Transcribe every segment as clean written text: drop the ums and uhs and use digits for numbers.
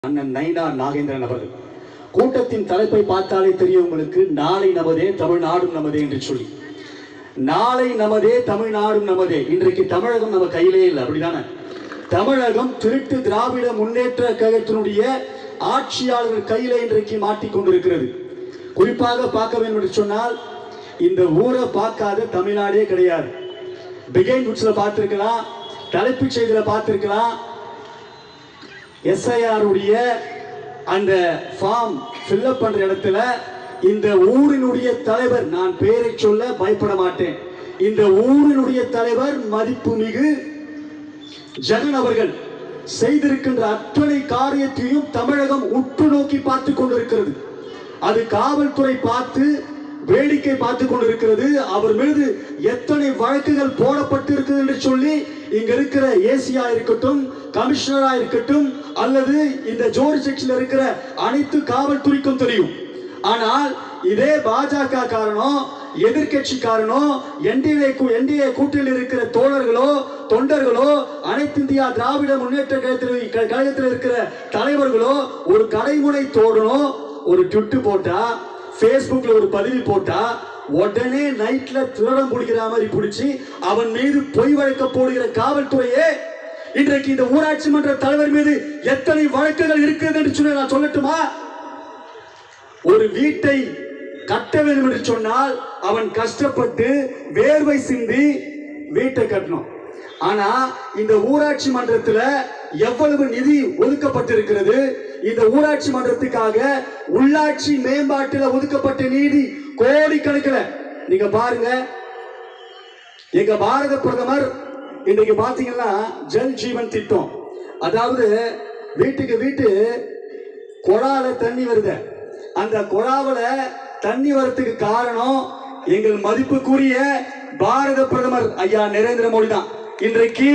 அண்ணன் நயினார் நாகேந்திரன் அவர்கள் கூட்டத்தின் தலைப்பை பார்த்தாலே தெரியும் உங்களுக்கு. நாளை நமதே தமிழ்நாடும் நமதே என்று சொல்லி, நாளை நமதே தமிழ்நாடும் நமதே. இன்றைக்கு தமிழகம் நம்ம கையிலே இல்லை, அப்படிதானே? தமிழகம் திருட்டு திராவிட முன்னேற்ற கழகத்தினுடைய ஆட்சியாளர்கள் கையிலே இன்றைக்கு மாட்டிக்கொண்டிருக்கிறது. குறிப்பாக பார்க்க வேண்டும் என்று சொன்னால், இந்த ஊரை பார்க்காத தமிழ்நாடே கிடையாது. பிகைன் புட்ஸ்ல பார்த்திருக்கலாம், தலைப்புச் செய்தியில பார்த்திருக்கலாம். SIR உடைய அந்த ஃபார்ம் ஃபில்அப் பண்ற இடத்துல இந்த ஊரினுடைய தலைவர், நான் பெயரை சொல்ல பயப்பட மாட்டேன், இந்த ஊரினுடைய தலைவர் மதிப்புமிகு ஜெகன் அவர்கள் செய்திருக்கின்ற அத்தனை காரியத்தையும் தமிழகம் உற்று நோக்கி பார்த்து கொண்டிருக்கிறது. அது காவல்துறை பார்த்து வேடிக்கை பார்த்து கொண்டிருக்கிறது. அவர் மீது எத்தனை வழக்குகள் போடப்பட்டு இருக்குது என்று சொல்லி இங்க இருக்கிற ஏசியா இருக்கட்டும், கமிஷனரா இருக்கட்டும், அல்லது இந்த ஜோடி செக்ஷன்ல இருக்கிற அனைத்து காவல்துறைக்கும் தெரியும். ஆனால் இதே பாஜக காரணம், எதிர்கட்சி காரணம், என்டிஏ கூட்டணியில் இருக்கிற தோழர்களோ தொண்டர்களோ, அனைத்து இந்தியா திராவிட முன்னேற்ற கழகத்தில் இருக்கிற தலைவர்களோ ஒரு கடைமுனை தோடணும், ஒரு ட்விட்டு போட்டா, பேஸ்புக்ல ஒரு பதிவு போட்டா, உடனே நைட்ல திருடம் பிடிக்கிற மாதிரி பிடிச்சி அவன் மீது பொய் வழக்க போடுகிற காவல்துறையே இன்றைக்கு இந்த ஊராட்சி மன்ற தலைவர் மீது எத்தனை வழக்குகள் இருக்குது என்று சொல்லி நான் சொல்லட்டுமா? ஒரு வீட்டை கட்ட வேண்டும் என்று சொன்னால் அவன் கஷ்டப்பட்டு வேர்வை சிந்தி வீட்டை கட்டணும். ஆனா இந்த ஊராட்சி மன்றத்தில் எவ்வளவு நிதி ஒதுக்கப்பட்டிருக்கிறது? இந்த ஊராட்சி மன்றத்துக்காக உள்ளாட்சி மேம்பாட்டில் ஒதுக்கப்பட்ட நிதி கோடிக்கணக்கில். நீங்க பாருங்க, எங்க பாரத பிரதமர் இன்றைக்கு பாத்தீங்கன்னா ஜல் ஜீவன் திட்டம், அதாவது வீட்டுக்கு வீட்டு குழால தண்ணி வருது. அந்த குழாவில தண்ணி வரத்துக்கு காரணம் எங்கள் மதிப்புக்குரிய பாரத பிரதமர் ஐயா நரேந்திர மோடி தான். இன்றைக்கு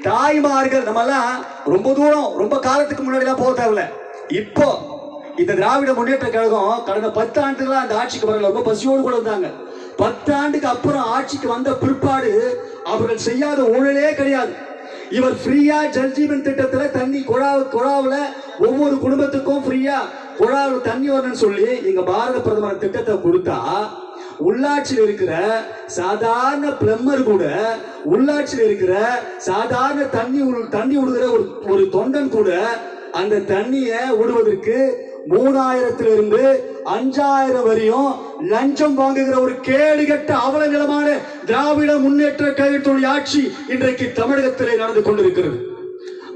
தாய்மார்கள், நம்ம எல்லாம் ரொம்ப தூரம் ரொம்ப காலத்துக்கு முன்னாடி போக தேவையில்ல. இப்போ இந்த திராவிட முன்னேற்ற கழகம் கடந்த 10 ஆண்டுகளா அந்த ஆட்சிக்கு வரல, ரொம்ப பசியோடு கூட இருந்தாங்க. 10 ஆண்டுக்கு அப்புறம் ஆட்சிக்கு வந்த பிற்பாடு அவர்கள் செய்யாத ஊழலே கிடையாது. இவர் ஃப்ரீயா ஜல்ஜீவன் திட்டத்தில் தண்ணி குழாவுல ஒவ்வொரு குடும்பத்துக்கும் ஃப்ரீயா குழாவில் தண்ணி வரணும்னு சொல்லி எங்க பாரத பிரதமர் திட்டத்தை கொடுத்தா, உள்ளாட்சியில் இருக்கிற சாதாரண பிளம்பர் கூட, உள்ளாட்சியில் இருக்கிற சாதாரண தண்ணி விடுகிற ஒரு தொண்டன் கூட அந்த தண்ணியை விடுவதற்கு 3000 இருந்து 5000 வரையும் லஞ்சம் வாங்குகிற ஒரு கேடுகட்ட அவலநிலமான திராவிட முன்னேற்ற கழகத்துடைய ஆட்சி இன்றைக்கு தமிழகத்திலே நடந்து கொண்டிருக்கிறது.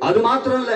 அது மாத்திரம் இல்ல,